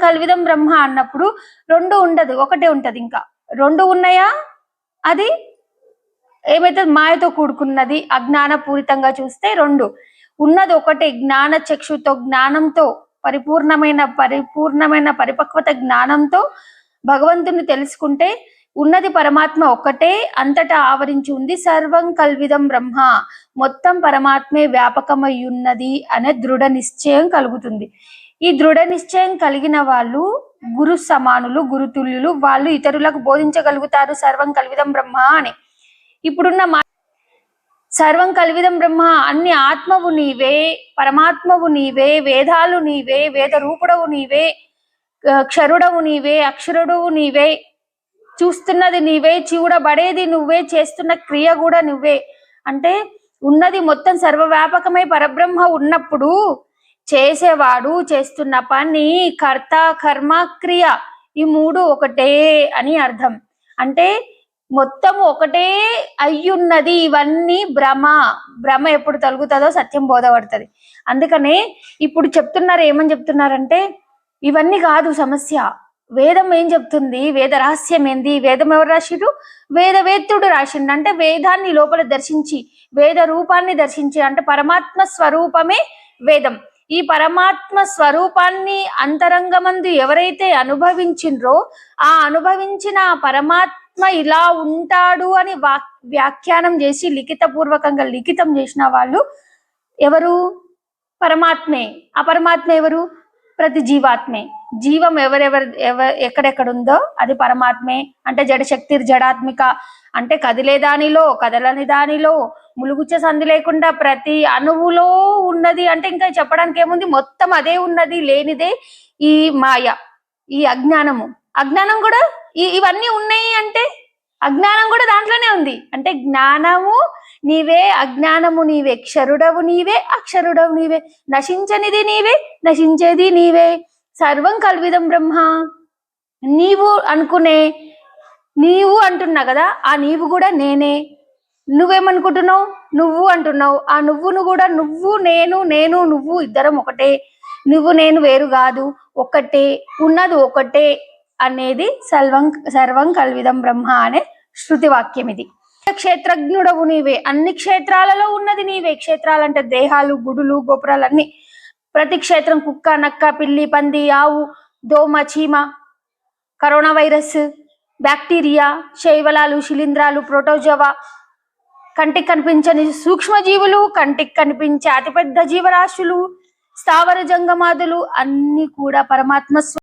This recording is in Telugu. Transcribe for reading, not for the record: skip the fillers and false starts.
కల్విదం బ్రహ్మ అన్నప్పుడు రెండు ఉండదు, ఒకటే ఉంటది. ఇంకా రెండు ఉన్నాయా? అది ఏమైతే మాయతో కూడుకున్నది, అజ్ఞాన పూరితంగా చూస్తే రెండు ఉన్నది ఒకటే. జ్ఞాన చక్షుతో, జ్ఞానంతో, పరిపూర్ణమైన పరిపక్వత జ్ఞానంతో భగవంతుని తెలుసుకుంటే ఉన్నది పరమాత్మ ఒకటే, అంతటా ఆవరించి ఉంది. సర్వం కల్విదం బ్రహ్మ, మొత్తం పరమాత్మే వ్యాపకమై ఉన్నది అనే దృఢ నిశ్చయం కలుగుతుంది. ఈ దృఢ నిశ్చయం కలిగిన వాళ్ళు గురు సమానులు, గురుతుల్యులు. వాళ్ళు ఇతరులకు బోధించగలుగుతారు సర్వం కల్విదం బ్రహ్మ అని. ఇప్పుడున్న సర్వం కల్విదం బ్రహ్మ, అన్ని ఆత్మవు నీవే, పరమాత్మవు నీవే, వేదాలు నీవే, వేద రూపుడవు నీవే, క్షరుడవు నీవే, అక్షరుడవు నీవే, చూస్తున్నది నీవే, చూడబడేది నువ్వే, చేస్తున్న క్రియ కూడా నువ్వే. అంటే ఉన్నది మొత్తం సర్వవ్యాపకమై పరబ్రహ్మ ఉన్నప్పుడు చేసేవాడు, చేస్తున్న పని, కర్త, కర్మ, క్రియ, ఈ మూడు ఒకటే అని అర్థం. అంటే మొత్తం ఒకటే అయ్యున్నది. ఇవన్నీ భ్రమ ఎప్పుడు తొలగుతుందో సత్యం బోధపడుతుంది. అందుకనే ఇప్పుడు చెప్తున్నారు, ఏమని చెప్తున్నారంటే ఇవన్నీ కాదు సమస్య. వేదం ఏం చెప్తుంది? వేద రహస్యం ఏంది? వేదం ఎవరు రాసిరు? వేదవేత్తుడు రాసిండు. అంటే వేదాన్ని లోపల దర్శించి, వేద రూపాన్ని దర్శించి, అంటే పరమాత్మ స్వరూపమే వేదం. ఈ పరమాత్మ స్వరూపాన్ని అంతరంగమందు ఎవరైతే అనుభవించిండ్రో, ఆ అనుభవించిన పరమాత్మ ఇలా ఉంటాడు అని వ్యాఖ్యానం చేసి లిఖితపూర్వకంగా లిఖితం చేసిన వాళ్ళు ఎవరు? పరమాత్మే. ఆ పరమాత్మ ఎవరు? ప్రతి జీవాత్మే. జీవం ఎక్కడెక్కడుందో అది పరమాత్మే. అంటే జడశక్తి జడాత్మిక, అంటే కదిలే దానిలో, కదలని దానిలో, ములుగుచ్చ సంధి లేకుండా ప్రతి అణువులో ఉన్నది. అంటే ఇంకా చెప్పడానికి ఏముంది? మొత్తం అదే ఉన్నది. లేనిదే ఈ మాయ, ఈ అజ్ఞానం కూడా ఇవన్నీ ఉన్నాయి. అంటే అజ్ఞానం కూడా దాంట్లోనే ఉంది. అంటే జ్ఞానము నీవే, అజ్ఞానము నీవే, క్షరుడవు నీవే, అక్షరుడవు నీవే, నశించనిది నీవే, నశించేది నీవే. సర్వం కల్విదం బ్రహ్మ. నీవు అంటున్నా కదా, ఆ నీవు కూడా నేనే. నువ్వేమనుకుంటున్నావు? నువ్వు అంటున్నావు. ఆ నువ్వును కూడా నువ్వు, నేను నువ్వు ఇద్దరం ఒకటే. నువ్వు నేను వేరు కాదు, ఒకటే. ఉన్నది ఒకటే అనేది సర్వం కల్విదం బ్రహ్మ అనే శృతి వాక్యం ఇది. క్షేత్రజ్ఞుడవు నీవే, అన్ని క్షేత్రాలలో ఉన్నది నీవే. క్షేత్రాలంటే దేహాలు, గుడులు, గోపురాలు అన్ని. ప్రతి క్షేత్రం, కుక్క, నక్క, పిల్లి, పంది, ఆవు, దోమ, చీమ, కరోనా వైరస్, బ్యాక్టీరియా, శైవలాలు, శిలీంధ్రాలు, ప్రోటోజోవా, కంటికి కనిపించని సూక్ష్మజీవులు, కంటికి కనిపించే అతిపెద్ద జీవరాశులు, స్థావర జంగమాదులు అన్ని కూడా పరమాత్మ